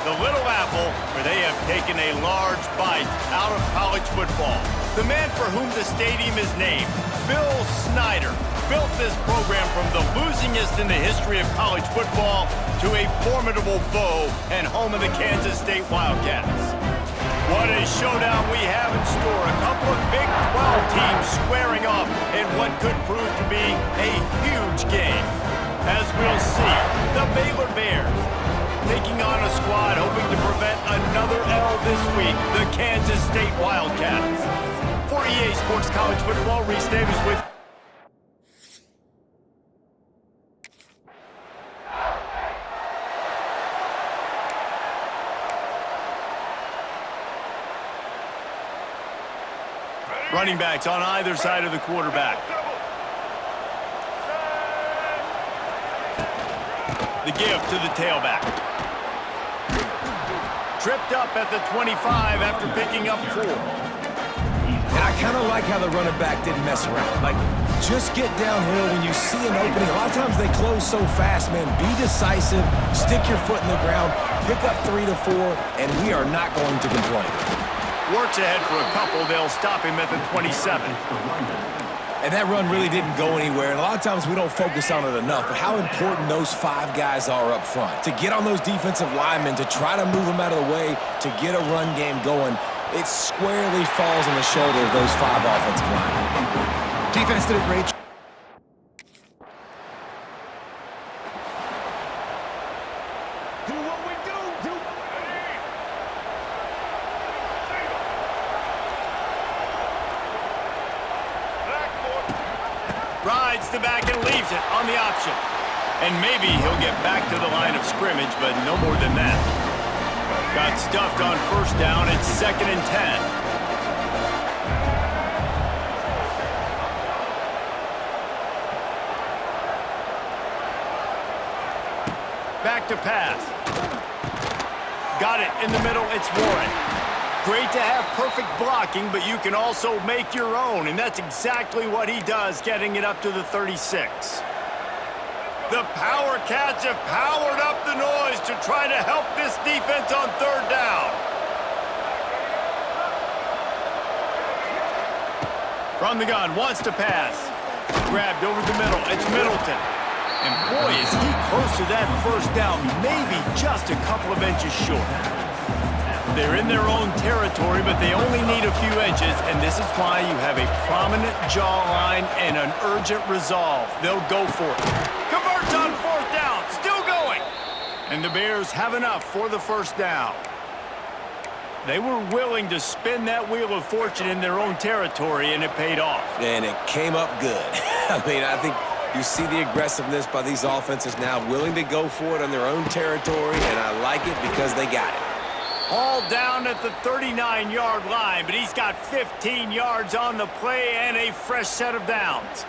the Little Apple, where they have taken a large bite out of college football. The man for whom the stadium is named, Bill Snyder, built this program from the losingest in the history of college football to a formidable foe and home of the Kansas State Wildcats. What a showdown we have in store. A couple of Big 12 teams squaring off in what could prove to be a huge game. As we'll see, the Baylor Bears taking on a squad hoping to prevent another L this week, the Kansas State Wildcats. For EA Sports College Football, Reese Davis with running backs on either side of the quarterback. The give to the tailback. Tripped up at the 25 after picking up 4. And I kind of like how the running back didn't mess around. Like, just get downhill when you see an opening. A lot of times they close so fast, man. Be decisive, stick your foot in the ground, pick up 3 to 4, and we are not going to complain. Works ahead for a couple. They'll stop him at the 27. And that run really didn't go anywhere. And a lot of times we don't focus on it enough, but how important those 5 guys are up front. To get on those defensive linemen, to try to move them out of the way, to get a run game going, it squarely falls on the shoulder of those 5 offensive linemen. Defense did a great job. Rides the back and leaves it on the option. And maybe he'll get back to the line of scrimmage, but no more than that. Got stuffed on first down. It's 2nd and 10. Back to pass. Got it in the middle. It's Warren. Great to have perfect blocking, but you can also make your own, and that's exactly what he does, getting it up to the 36. The Power Cats have powered up the noise to try to help this defense on 3rd down. From the gun, wants to pass. Grabbed over the middle. It's Middleton. And boy, is he close to that first down, maybe just a couple of inches short. They're in their own territory, but they only need a few inches, and this is why you have a prominent jawline and an urgent resolve. They'll go for it. Converts on 4th down, still going. And the Bears have enough for the first down. They were willing to spin that wheel of fortune in their own territory, and it paid off. And it came up good. I mean, I think you see the aggressiveness by these offenses now, willing to go for it on their own territory, and I like it because they got it. Hauled down at the 39-yard line, but he's got 15 yards on the play and a fresh set of downs.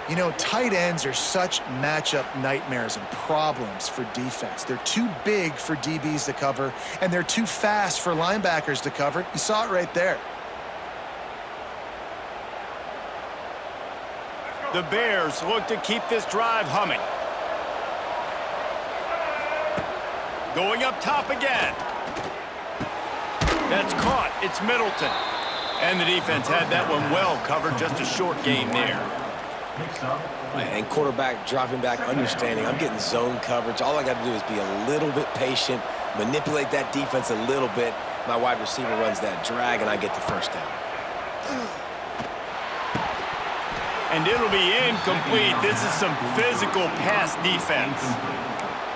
You know, tight ends are such matchup nightmares and problems for defense. They're too big for DBs to cover, and they're too fast for linebackers to cover. You saw it right there. The Bears look to keep this drive humming. Going up top again. That's caught. It's Middleton. And the defense had that one well covered. Just a short gain there. And quarterback dropping back, understanding I'm getting zone coverage. All I got to do is be a little bit patient, manipulate that defense a little bit. My wide receiver runs that drag, and I get the first down. And it'll be incomplete. This is some physical pass defense.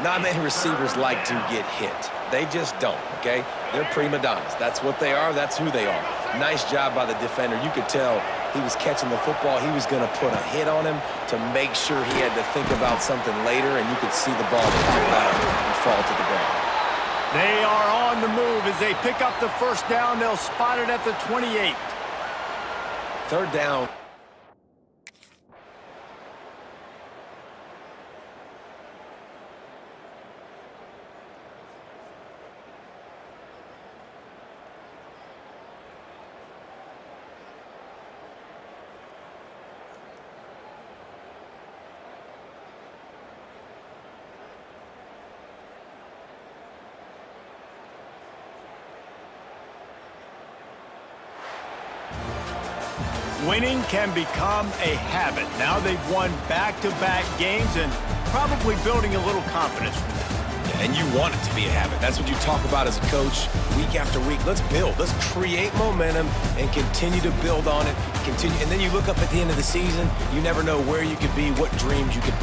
Not many receivers like to get hit. They just don't, okay? They're prima donnas. That's what they are. That's who they are. Nice job by the defender. You could tell he was catching the football. He was going to put a hit on him to make sure he had to think about something later, and you could see the ball pop out and fall to the ground. They are on the move as they pick up the first down. They'll spot it at the 28. 3rd down. Winning can become a habit. Now they've won back-to-back games and probably building a little confidence from that. And you want it to be a habit. That's what you talk about as a coach week after week. Let's build. Let's create momentum and continue to build on it. Continue, and then you look up at the end of the season, you never know where you could be, what dreams you could.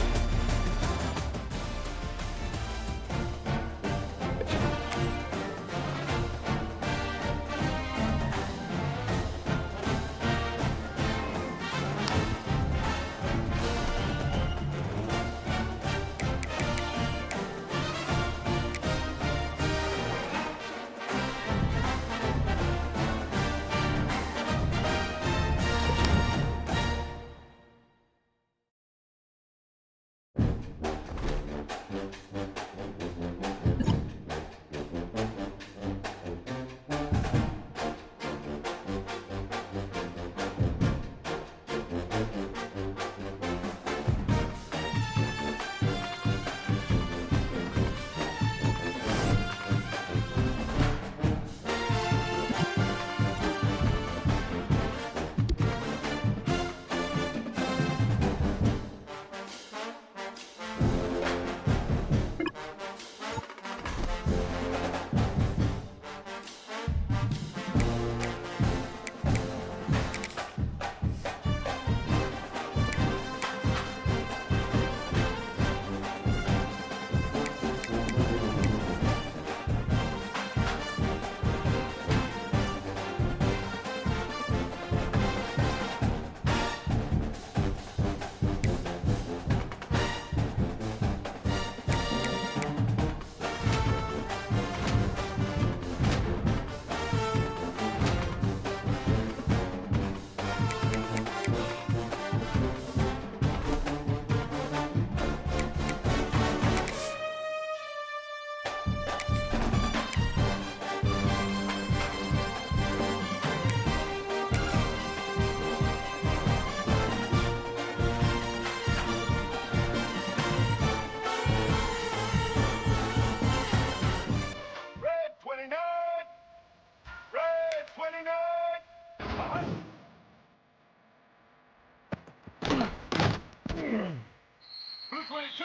Blue 22!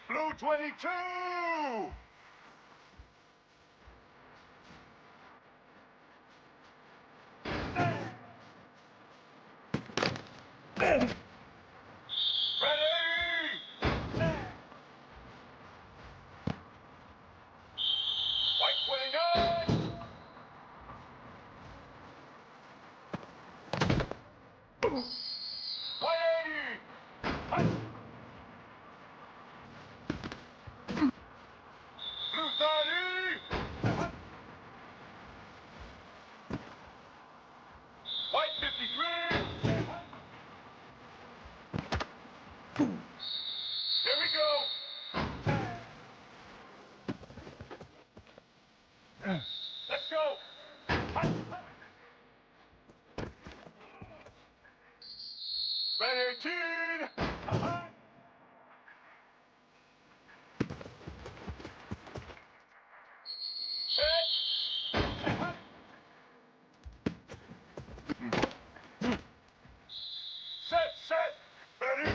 Blue 22! Let's go! Red 18! Set! Ready?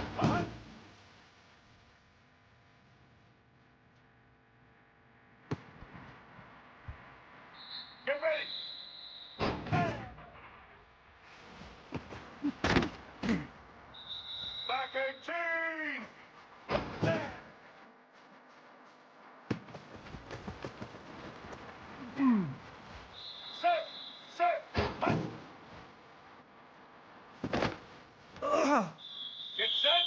Get ready! Back 18! Set! Get set!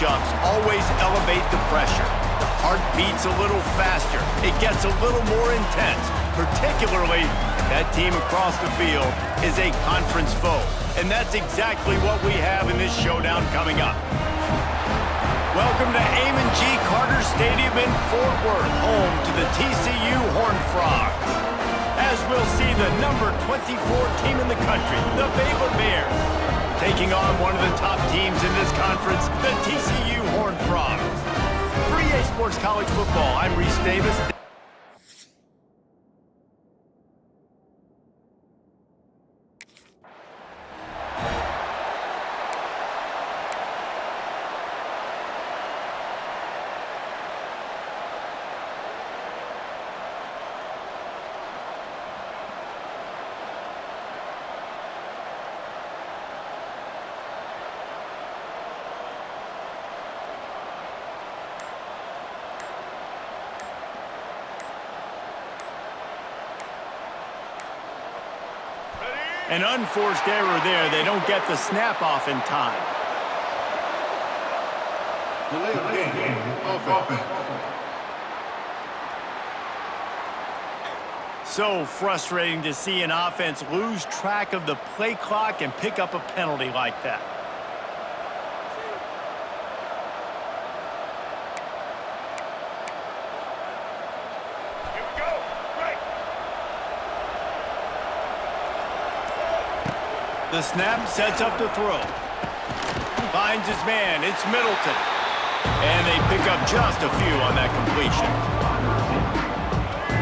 matchups always elevate the pressure. The heart beats a little faster. It gets a little more intense, particularly if that team across the field is a conference foe. And that's exactly what we have in this showdown coming up. Welcome to Amon G. Carter Stadium in Fort Worth, home to the TCU Horned Frogs. As we'll see the number 24 team in the country, the Baylor Bears, taking on one of the top teams in this conference, the TCU Horned Frogs. For EA Sports College Football, I'm Reese Davis. An unforced error there. They don't get the snap off in time. So frustrating to see an offense lose track of the play clock and pick up a penalty like that. The snap sets up the throw. Finds his man. It's Middleton. And they pick up just a few on that completion.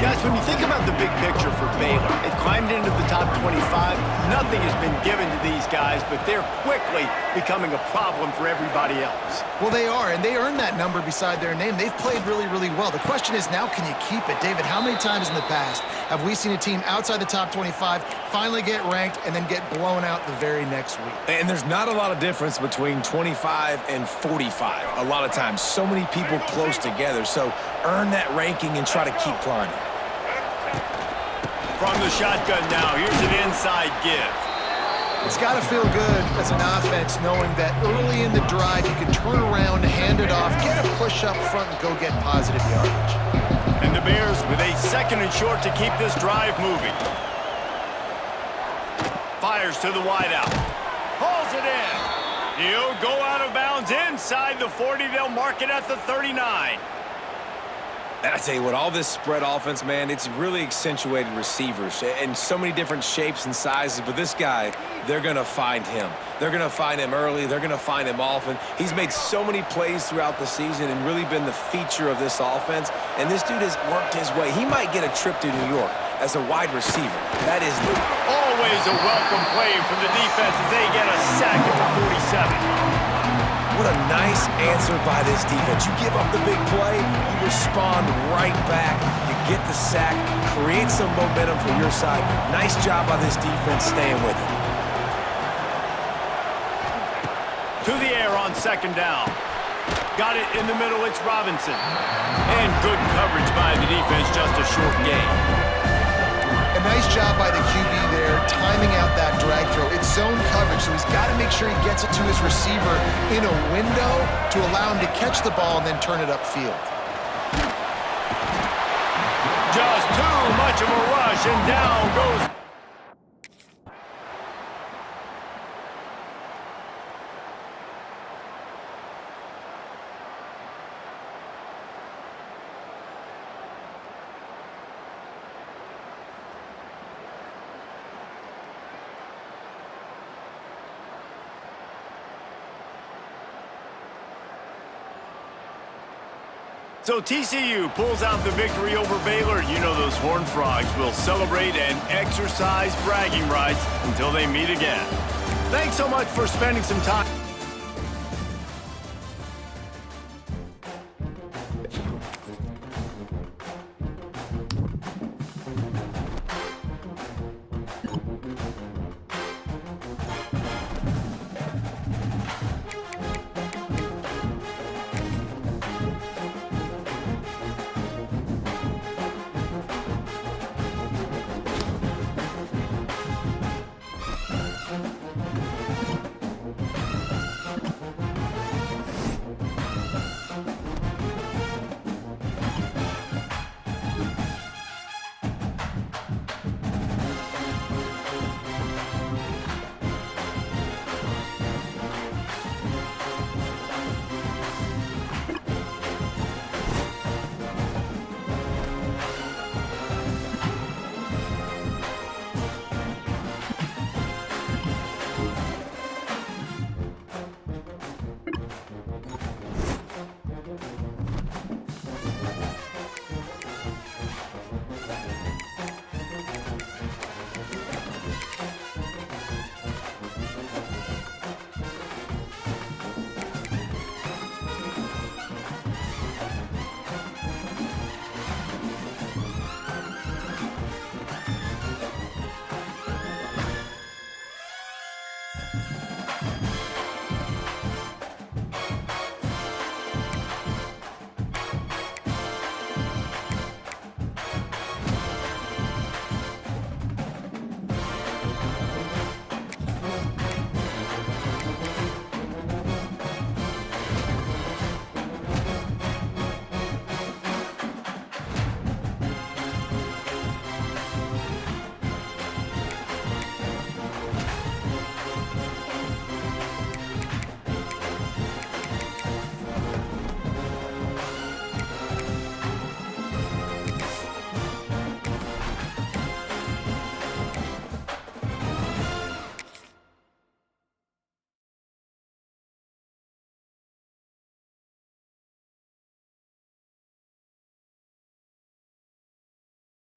Guys, when you think about the big picture for Baylor, they've climbed into the top 25. Nothing has been given to these guys, but they're quickly becoming a problem for everybody else. Well, they are, and they earned that number beside their name. They've played really, really well. The question is now, can you keep it? David, how many times in the past have we seen a team outside the top 25 finally get ranked and then get blown out the very next week? And there's not a lot of difference between 25 and 45 a lot of times. So many people close together. So earn that ranking and try to keep climbing. From the shotgun now, here's an inside give. It's got to feel good as an offense knowing that early in the drive you can turn around, hand it off, get a push up front, and go get positive yardage. And the Bears with a second and short to keep this drive moving. Fires to the wideout. Hauls it in. He'll go out of bounds inside the 40. They'll mark it at the 39. And I tell you what, all this spread offense, man, it's really accentuated receivers in so many different shapes and sizes. But this guy, they're going to find him. They're going to find him early. They're going to find him often. He's made so many plays throughout the season and really been the feature of this offense. And this dude has worked his way. He might get a trip to New York as a wide receiver. That is always a welcome play from the defense as they get a sack at the 47. What a nice answer by this defense. You give up the big play, you respond right back. You get the sack, create some momentum for your side. Nice job by this defense staying with it. To the air on second down. Got it in the middle, it's Robinson. And good coverage by the defense, just a short gain. A nice job by the QB there, timing out that drag throw. It's zone coverage, so he's got to make sure he gets it to his receiver in a window to allow him to catch the ball and then turn it upfield. Just too much of a rush, and down goes. So TCU pulls out the victory over Baylor. You know those Horned Frogs will celebrate and exercise bragging rights until they meet again. Thanks so much for spending some time.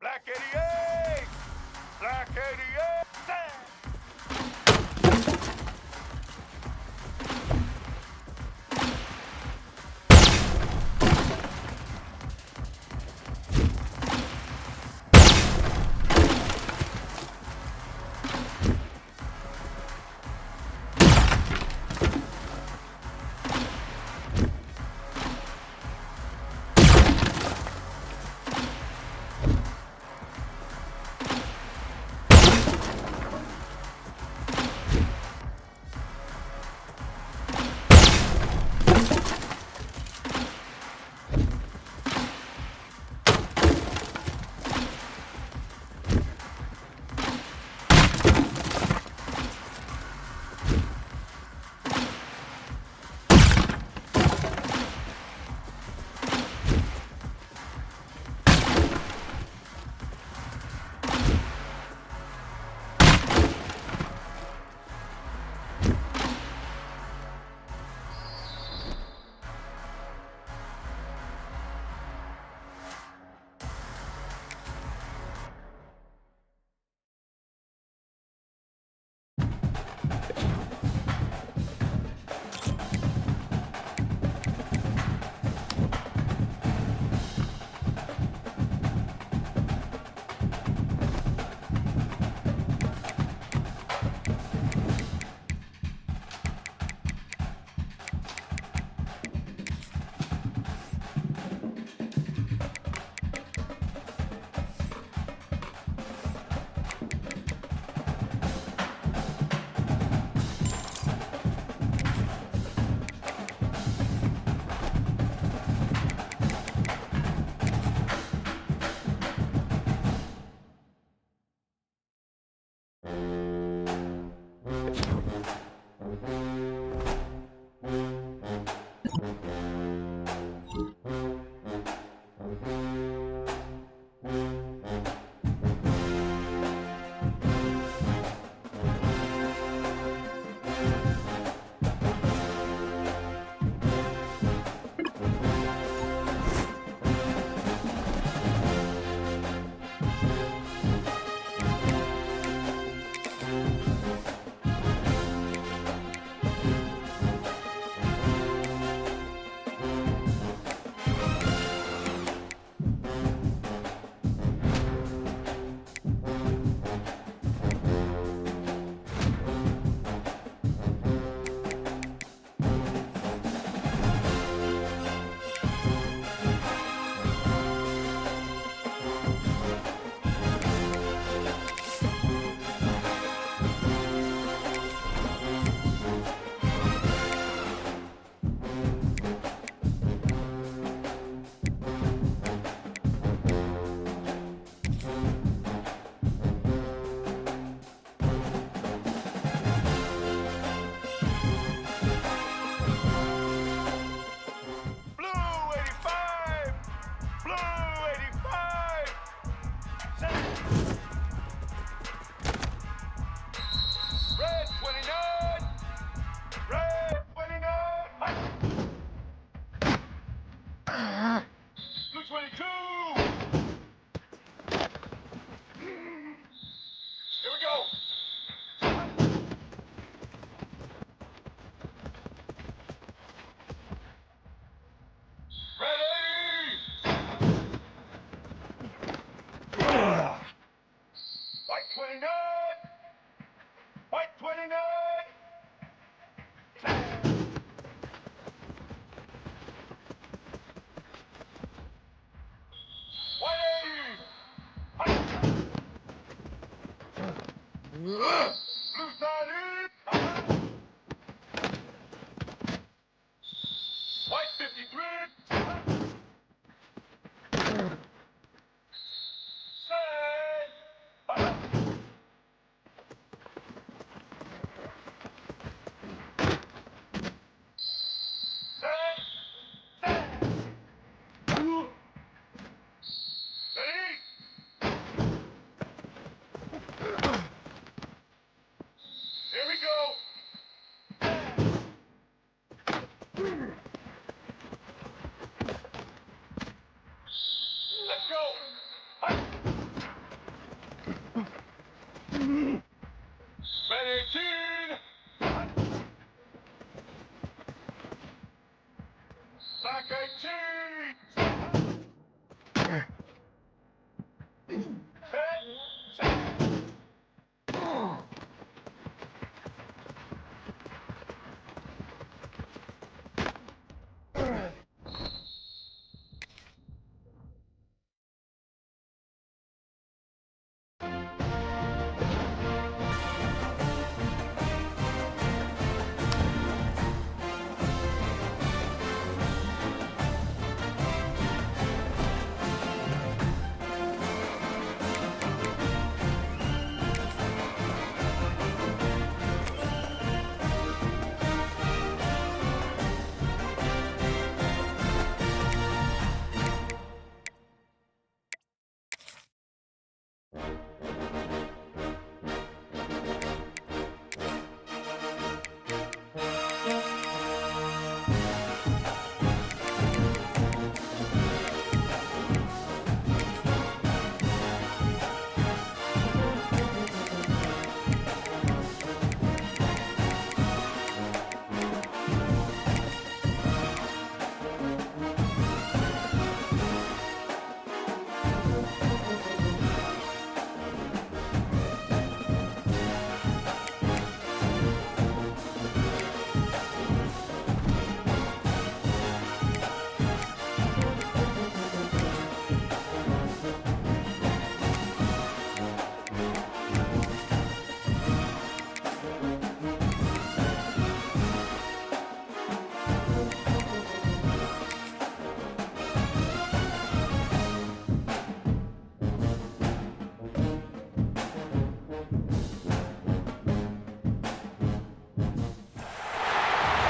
Black 88! Black 88!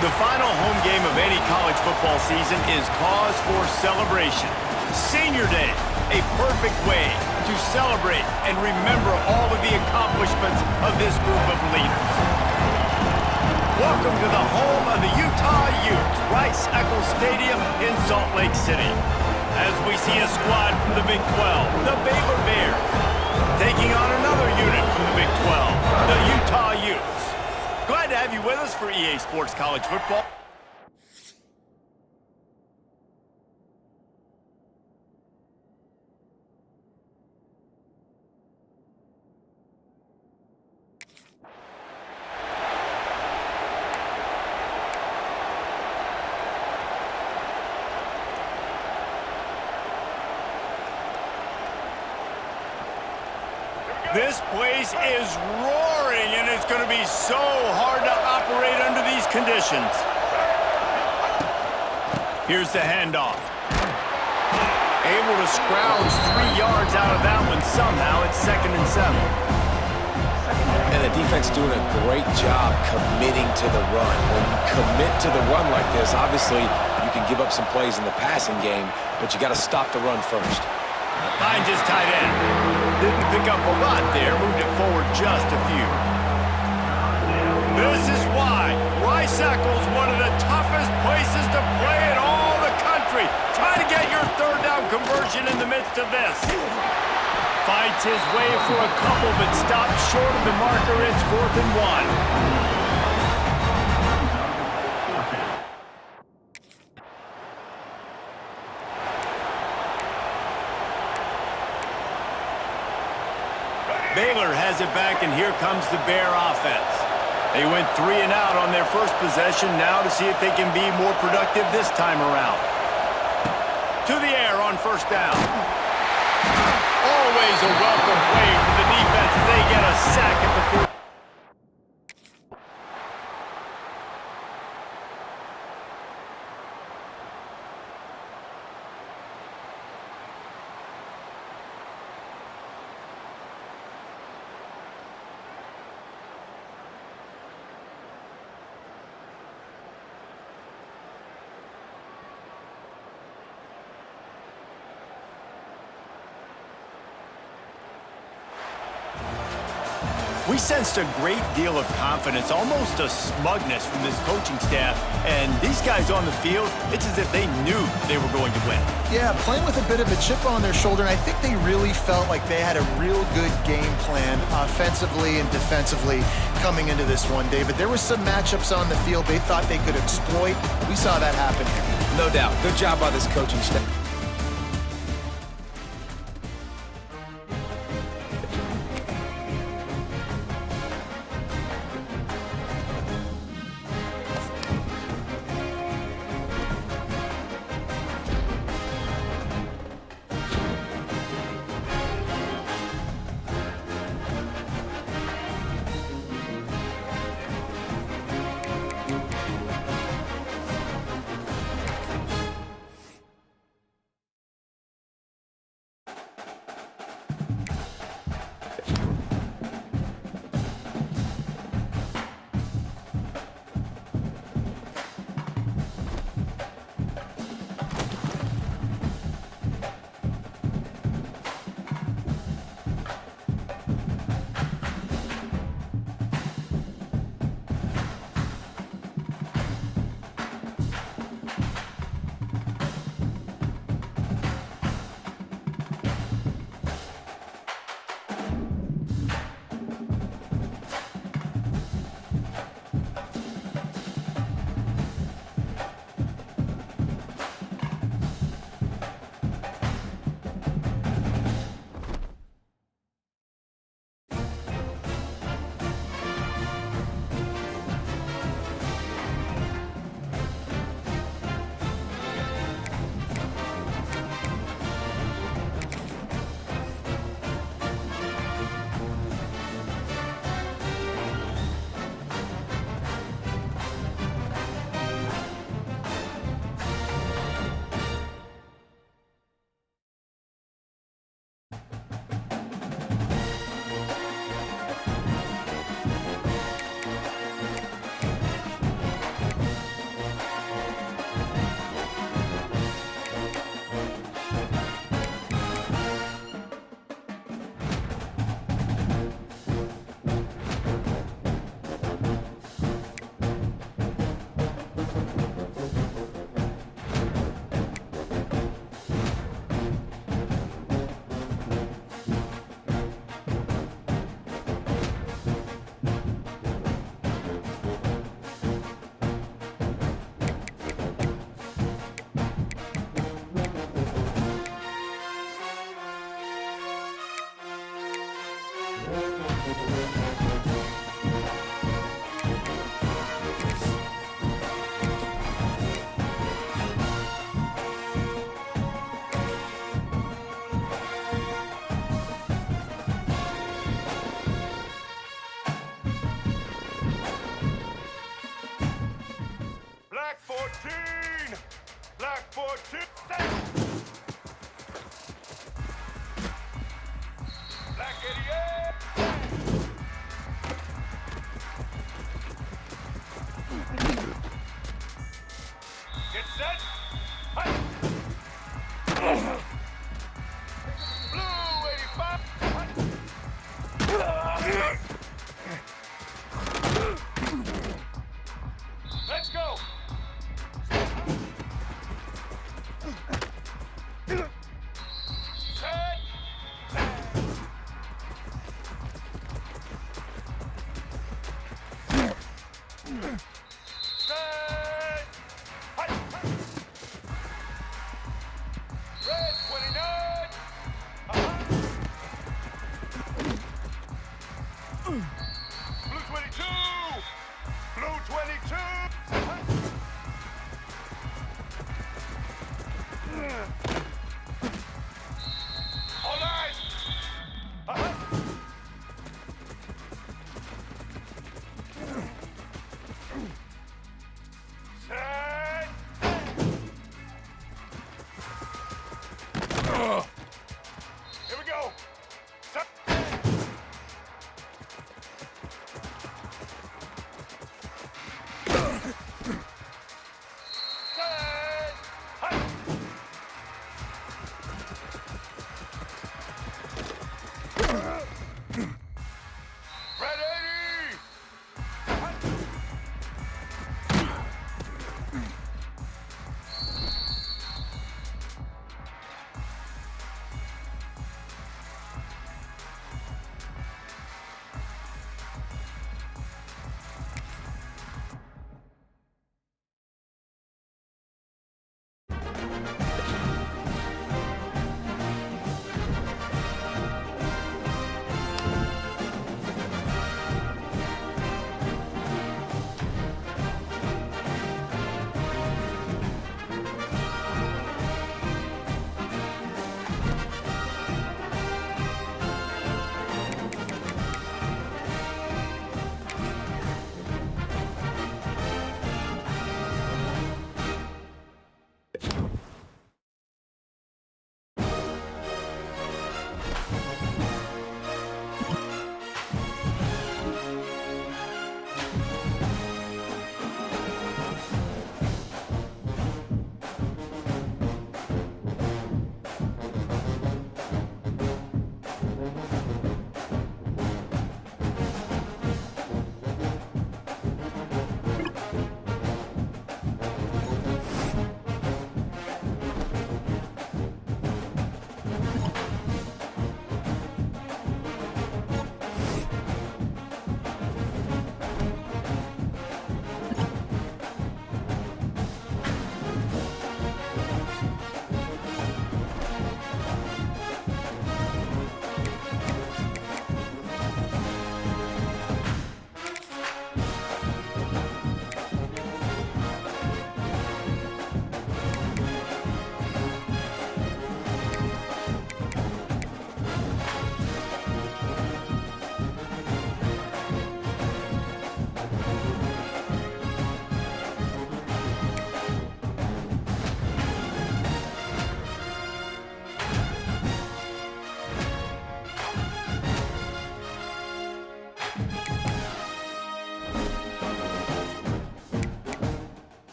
The final home game of any college football season is cause for celebration. Senior Day, a perfect way to celebrate and remember all of the accomplishments of this group of leaders. Welcome to the home of the Utah Utes, Rice-Eccles Stadium in Salt Lake City. As we see a squad from the Big 12, the Baylor Bears, taking on another unit from the Big 12, the Utah Utes. Glad to have you with us for EA Sports College Football. This place is roaring, and it's going to be so hard to operate under these conditions. Here's the handoff. Able to scrounge 3 yards out of that one somehow. It's 2nd and 7. And the defense doing a great job committing to the run. When you commit to the run like this, obviously you can give up some plays in the passing game, but you got to stop the run first. Finds his tight end. Didn't pick up a lot there, moved it forward just a few. This is why Rice-Eccles, one of the toughest places to play in all the country. Try to get your 3rd down conversion in the midst of this. Fights his way for a couple, but stops short of the marker. It's 4th and 1. Baylor has it back, and here comes the Bear offense. They went 3 and out on their first possession, now to see if they can be more productive this time around. To the air on 1st down. Always a welcome play for the defense as they get a sack at the 4. We sensed a great deal of confidence, almost a smugness from this coaching staff. And these guys on the field, it's as if they knew they were going to win. Yeah, playing with a bit of a chip on their shoulder, and I think they really felt like they had a real good game plan offensively and defensively coming into this one, David. There were some matchups on the field they thought they could exploit. We saw that happen here. No doubt. Good job by this coaching staff. Black 14! Black 14! Black 88! Get set! Hi. Blue 85! Hi. Let's go!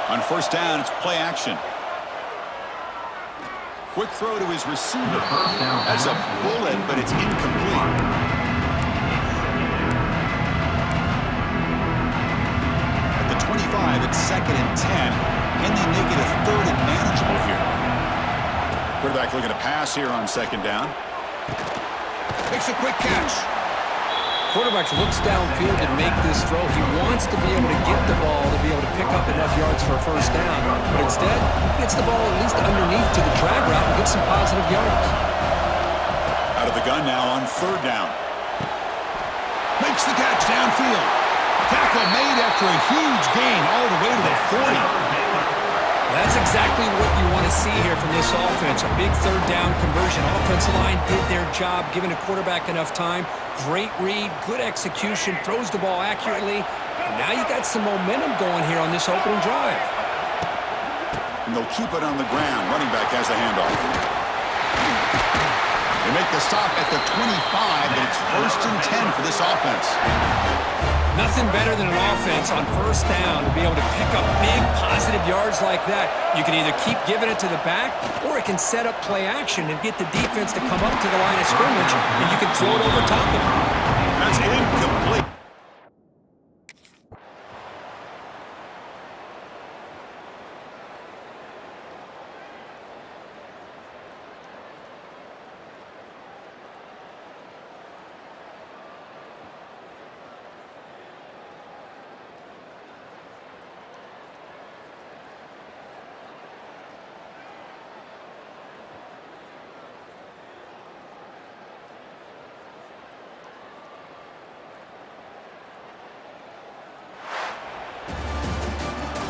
On first down, it's play action. Quick throw to his receiver. That's a bullet, but it's incomplete. At the 25, it's 2nd and 10. Can they make it a 3rd and manageable here? Quarterback looking to pass here on 2nd down. Makes a quick catch. Quarterback looks downfield to make this throw. He wants to be able to get the ball to be able to pick up enough yards for a first down. But instead, he gets the ball at least underneath to the drag route and gets some positive yards. Out of the gun now on 3rd down. Makes the catch downfield. Tackle made after a huge gain all the way to the 40. That's exactly what you want to see here from this offense. A big 3rd down conversion. Offensive line did their job, giving the quarterback enough time. Great read, good execution, throws the ball accurately, And now you got some momentum going here on this opening drive. And they'll keep it on the ground. Running back has the handoff. They make the stop at the 25, but it's 1st and 10 for this offense. Nothing better than an offense on 1st down to be able to pick up big positive yards like that. You can either keep giving it to the back, or it can set up play action and get the defense to come up to the line of scrimmage, and you can throw it over top of them. That's incomplete.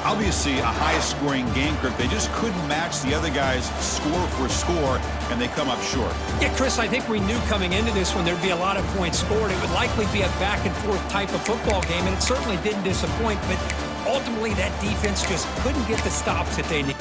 Obviously, a high-scoring game, Kirk. They just couldn't match the other guys score for score, and they come up short. Yeah, Chris, I think we knew coming into this one there'd be a lot of points scored. It would likely be a back-and-forth type of football game, and it certainly didn't disappoint. But ultimately, that defense just couldn't get the stops that they needed.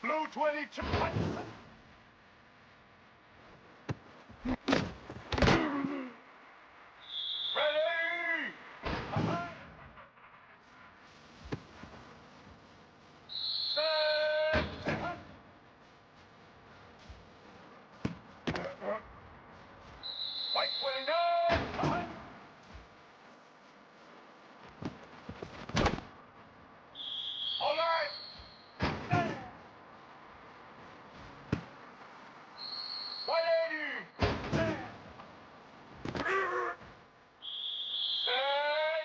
Blue 22. Ready? Set. White 29. All right. White 80. Set.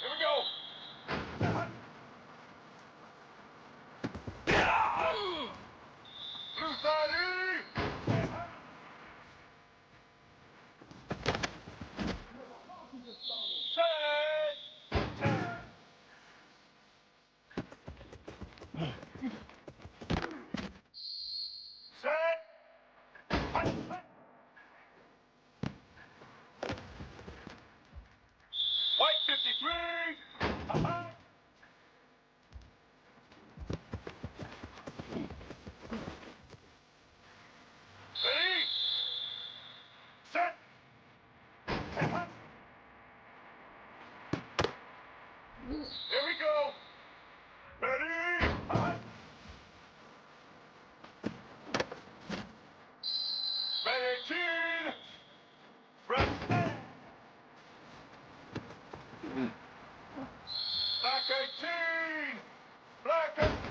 Here we go. Blue 30. White 53. Ready? Set. Here we go. Ready? Ready, team. Press. Black 18. Black 18.